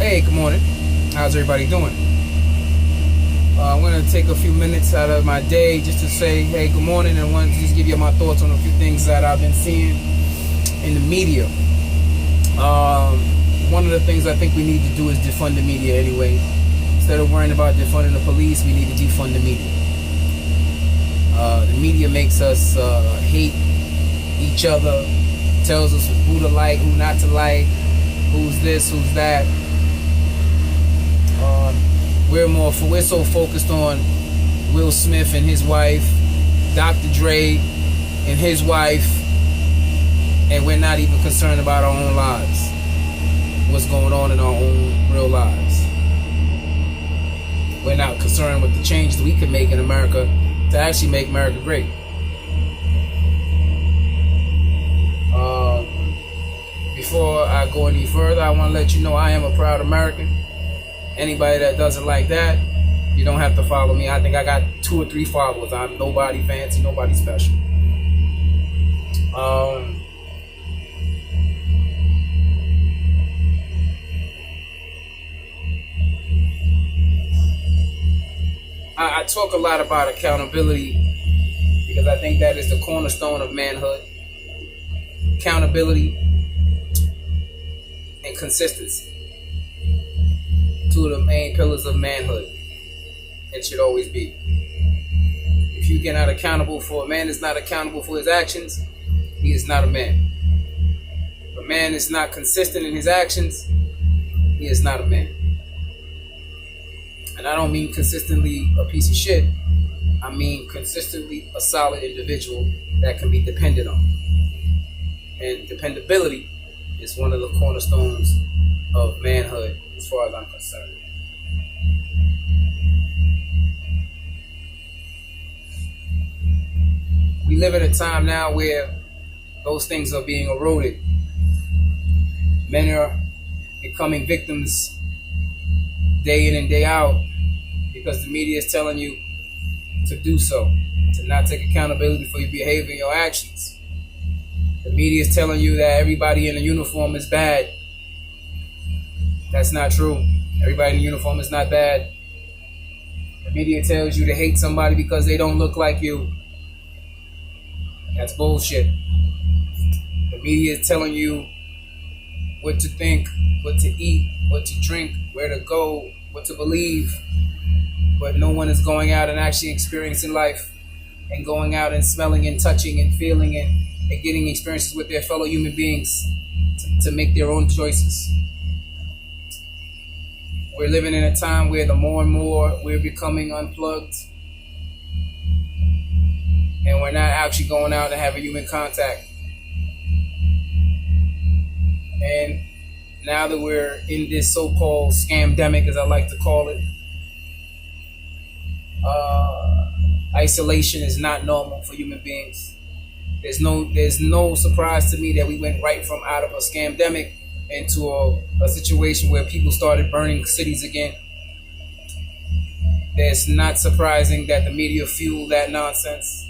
Hey, good morning. How's everybody doing? I'm going to take a few minutes out of my day just to say, hey, good morning, and I wanted to just give you my thoughts on a few things that I've been seeing in the media. One of the things I think we need to do is defund the media anyway. Instead of worrying about defunding the police, we need to defund the media. The media makes us hate each other, tells us who to like, who not to like, who's this, who's that. We're so focused on Will Smith and his wife, Dr. Dre and his wife, and we're not even concerned about our own lives, what's going on in our own real lives. We're not concerned with the change that we can make in America to actually make America great. Before I go any further, I want to let you know I am a proud American. Anybody that doesn't like that, you don't have to follow me. I think I got 2 or 3 followers. I'm nobody fancy, nobody special. I talk a lot about accountability because I think that is the cornerstone of manhood. Accountability and consistency. 2 of the main pillars of manhood. It should always be. If you get not accountable for a man is not accountable for his actions, he is not a man. If a man is not consistent in his actions, he is not a man. And I don't mean consistently a piece of shit. I mean consistently a solid individual that can be depended on. And dependability is one of the cornerstones of manhood as far as I'm concerned. We live at a time now where those things are being eroded. Men are becoming victims day in and day out because the media is telling you to do so, to not take accountability for your behavior and your actions. The media is telling you that everybody in a uniform is bad. That's not true. Everybody in a uniform is not bad. The media tells you to hate somebody because they don't look like you. That's bullshit. The media is telling you what to think, what to eat, what to drink, where to go, what to believe. But no one is going out and actually experiencing life and going out and smelling and touching and feeling and getting experiences with their fellow human beings to make their own choices. We're living in a time where the more and more we're becoming unplugged and we're not actually going out and having human contact. And now that we're in this so-called scamdemic, as I like to call it, isolation is not normal for human beings. There's no surprise to me that we went right from out of a scamdemic into a situation where people started burning cities again. It's not surprising that the media fueled that nonsense.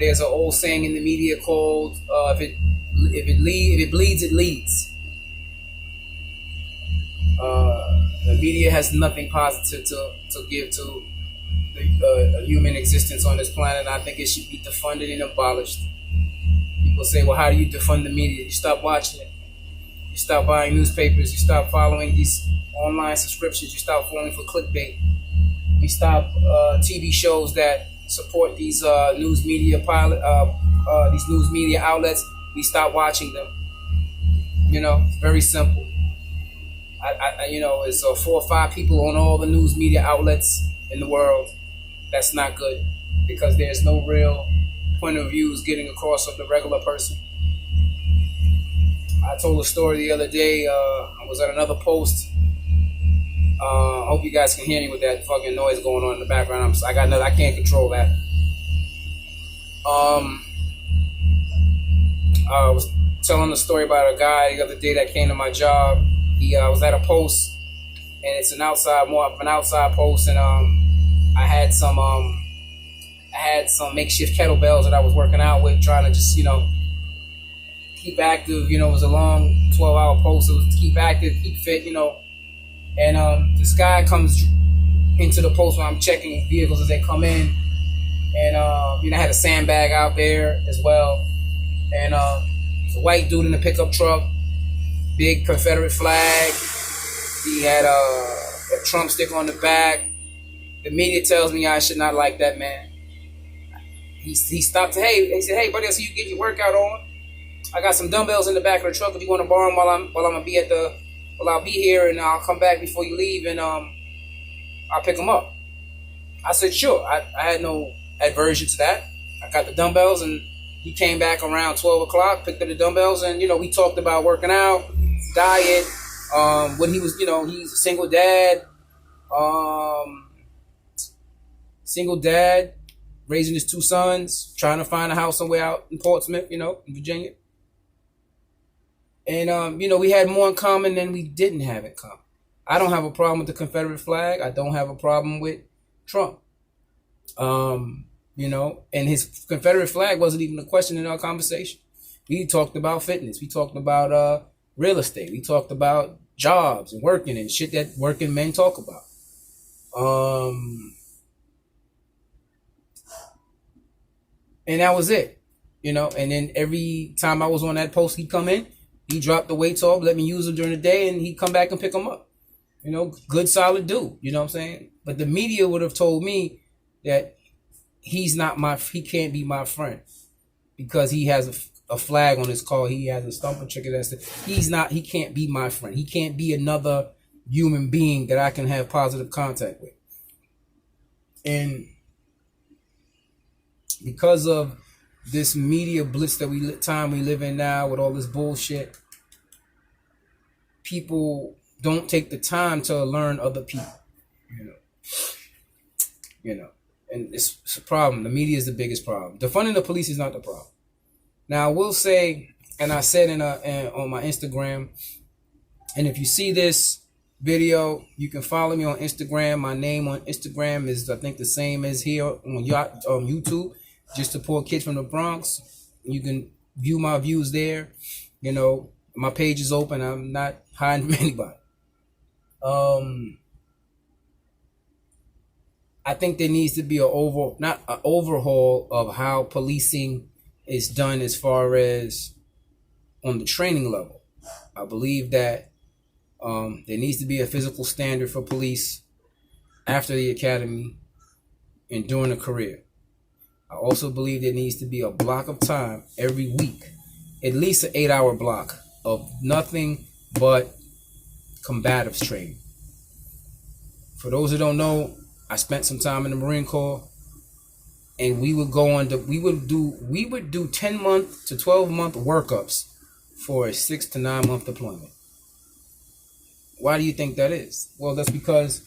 There's an old saying in the media called if it bleeds, it leads. The media has nothing positive to give to the human existence on this planet. And I think it should be defunded and abolished. People say, well, how do you defund the media? You stop watching it. You stop buying newspapers. You stop following these online subscriptions. You stop falling for clickbait. You stop TV shows that support these news media these news media outlets. We stop watching them. It's very simple. It's 4 or 5 people on all the news media outlets in the world. That's not good because there's no real point of views getting across of the regular person. I told a story the other day. I was at another post. I hope you guys can hear me with that fucking noise going on in the background. I can't control that. I was telling a story about a guy the other day that came to my job. He was at a post, and it's more of an outside post, and I had some makeshift kettlebells that I was working out with, trying to just keep active. You know, it was a long 12-hour post. It was to keep active, keep fit. You know, and this guy comes into the post when I'm checking vehicles as they come in, and you know, I had a sandbag out there as well, and it's a white dude in a pickup truck, big Confederate flag. He had a Trump stick on the back. The media tells me I should not like that man. He stopped. He said, "Hey, buddy, I see you get your workout on. I got some dumbbells in the back of the truck. If you want to borrow them while I'm gonna be I'll be here, and I'll come back before you leave, and I'll pick them up." I said, "Sure." I had no aversion to that. I got the dumbbells, and he came back around 12 o'clock, picked up the dumbbells, and you know, we talked about working out, diet. When he was, you know, he's a single dad, raising his 2 sons, trying to find a house somewhere out in Portsmouth, you know, in Virginia. And, you know, we had more in common than we didn't have in common. I don't have a problem with the Confederate flag. I don't have a problem with Trump. You know, and his Confederate flag wasn't even a question in our conversation. We talked about fitness. We talked about real estate. We talked about jobs and working and shit that working men talk about. And that was it, you know. And then every time I was on that post, he'd come in, he dropped the weights off, let me use them during the day, and he'd come back and pick them up. You know, good, solid dude, you know what I'm saying? But the media would have told me that he can't be my friend because he has a flag on his car. He has a stumper ticket. He can't be my friend. He can't be another human being that I can have positive contact with. And because of this media blitz that we live in now with all this bullshit, people don't take the time to learn other people. You know, and it's a problem. The media is the biggest problem. Defunding the police is not the problem. Now, I will say, and I said on my Instagram, and if you see this video, you can follow me on Instagram. My name on Instagram is, I think, the same as here on YouTube. Just Support Kids from the Bronx. You can view my views there. You know, my page is open. I'm not hiding from anybody. I think there needs to be not an overhaul of how policing is done as far as on the training level. I believe that there needs to be a physical standard for police after the academy and during a career. I also believe there needs to be a block of time every week, at least an 8-hour block of nothing but combatives training. For those who don't know, I spent some time in the Marine Corps, and we would do 10-month to 12-month workups for a 6 to 9 month deployment. Why do you think that is? Well, that's because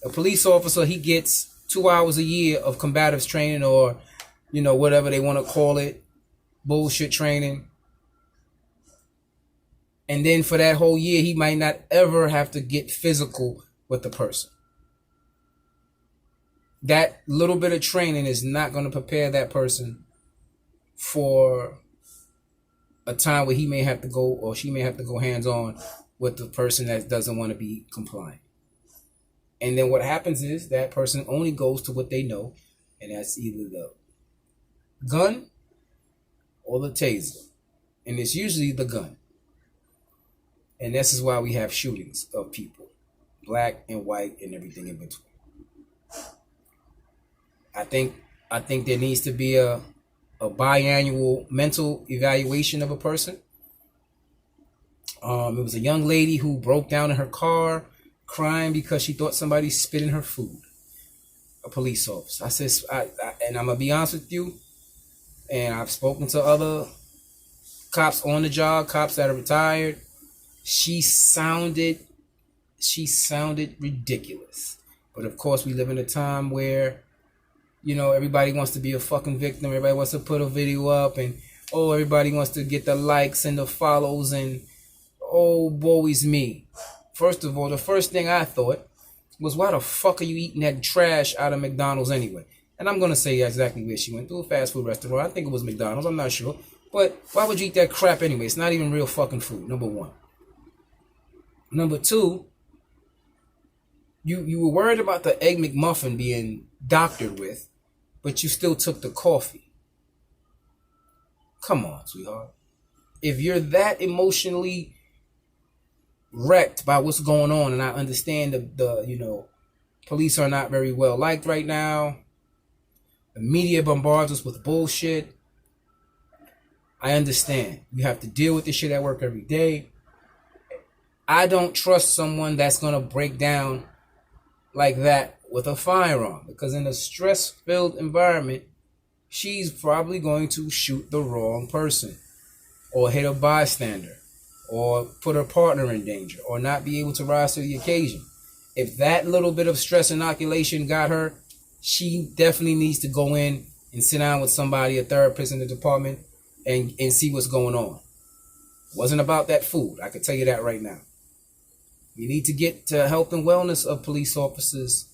a police officer, he gets 2 hours a year of combatives training, or, you know, whatever they want to call it, bullshit training. And then for that whole year, he might not ever have to get physical with the person. That little bit of training is not going to prepare that person for a time where he may have to go, or she may have to go hands-on with the person that doesn't want to be compliant. And then what happens is that person only goes to what they know, and that's either the gun or the taser. And it's usually the gun. And this is why we have shootings of people, black and white and everything in between. I think there needs to be a biannual mental evaluation of a person. It was a young lady who broke down in her car crying because she thought somebody spit in her food. A police officer. I said, and I'm going to be honest with you, and I've spoken to other cops on the job, cops that are retired. She sounded ridiculous. But of course, we live in a time where, you know, everybody wants to be a fucking victim. Everybody wants to put a video up, and everybody wants to get the likes and the follows, and woe is me. First of all, the first thing I thought was, why the fuck are you eating that trash out of McDonald's anyway? And I'm going to say exactly where she went, to a fast food restaurant. I think it was McDonald's. I'm not sure. But why would you eat that crap anyway? It's not even real fucking food, number one. Number two, you were worried about the Egg McMuffin being doctored with, but you still took the coffee. Come on, sweetheart. If you're that emotionally wrecked by what's going on, and I understand the police are not very well liked right now. The media bombards us with bullshit. I understand. You have to deal with this shit at work every day. I don't trust someone that's going to break down like that with a firearm, because in a stress-filled environment, she's probably going to shoot the wrong person or hit a bystander or put her partner in danger or not be able to rise to the occasion. If that little bit of stress inoculation got her, she definitely needs to go in and sit down with somebody, a therapist in the department, and see what's going on. It wasn't about that food. I can tell you that right now. You need to get to health and wellness of police officers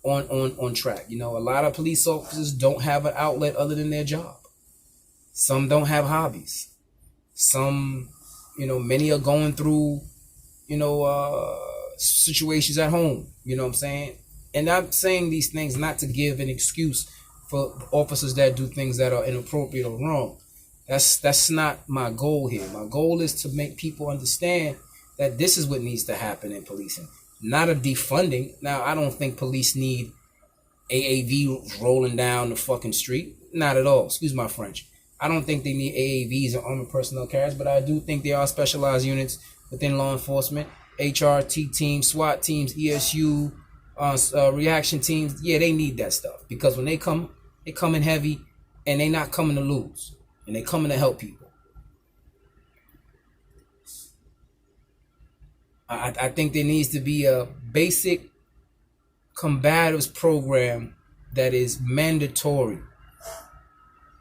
on track. A lot of police officers don't have an outlet other than their job. Some don't have hobbies. Some, many are going through, situations at home. You know what I'm saying? And I'm saying these things not to give an excuse for officers that do things that are inappropriate or wrong. That's not my goal here. My goal is to make people understand that this is what needs to happen in policing, not a defunding. Now, I don't think police need AAV rolling down the fucking street. Not at all. Excuse my French. I don't think they need AAVs or armored personnel carriers, but I do think there are specialized units within law enforcement, HRT teams, SWAT teams, ESU, reaction teams. Yeah, they need that stuff, because when they come in heavy, and they not coming to lose, and they coming to help people. I think there needs to be a basic combatives program that is mandatory.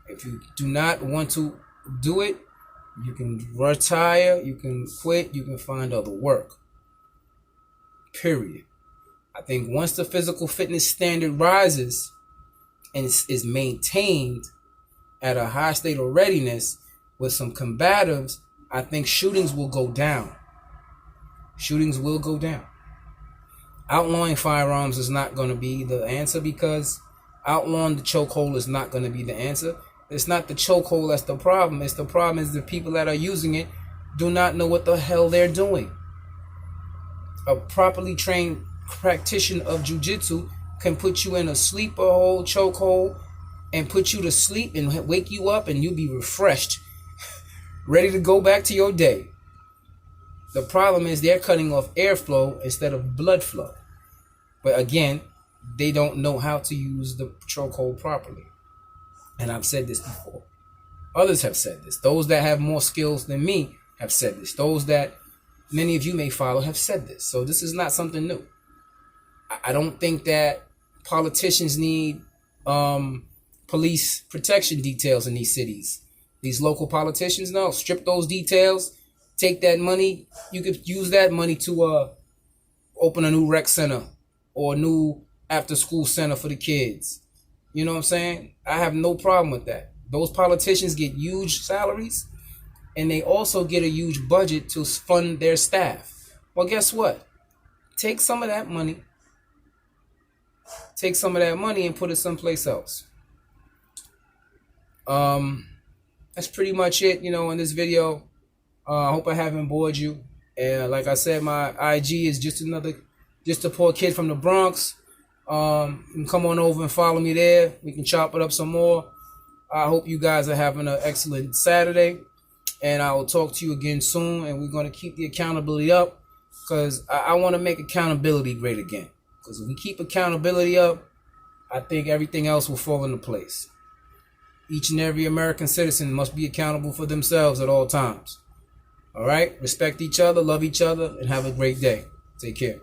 If you do not want to do it, you can retire, you can quit, you can find other work. Period. I think once the physical fitness standard rises and is maintained at a high state of readiness with some combatives, I think shootings will go down. Shootings will go down. Outlawing firearms is not going to be the answer, because outlawing the chokehold is not going to be the answer. It's not the chokehold that's the problem. The problem is the people that are using it do not know what the hell they're doing. A properly trained practitioner of jiu-jitsu can put you in a sleeper hold, chokehold, and put you to sleep and wake you up, and you'll be refreshed, ready to go back to your day. The problem is they're cutting off airflow instead of blood flow. But again, they don't know how to use the chokehold properly. And I've said this before. Others have said this. Those that have more skills than me have said this. Those that many of you may follow have said this. So this is not something new. I don't think that politicians need police protection details in these cities. These local politicians, no, strip those details. Take that money. You could use that money to open a new rec center or a new after-school center for the kids. You know what I'm saying? I have no problem with that. Those politicians get huge salaries, and they also get a huge budget to fund their staff. Well, guess what? Take some of that money. Take some of that money and put it someplace else. That's pretty much it, in this video. I hope I haven't bored you. And like I said, my IG is just a poor kid from the Bronx. You can come on over and follow me there. We can chop it up some more. I hope you guys are having an excellent Saturday. And I will talk to you again soon. And we're going to keep the accountability up, because I want to make accountability great again. Because if we keep accountability up, I think everything else will fall into place. Each and every American citizen must be accountable for themselves at all times. All right? Respect each other, love each other, and have a great day. Take care.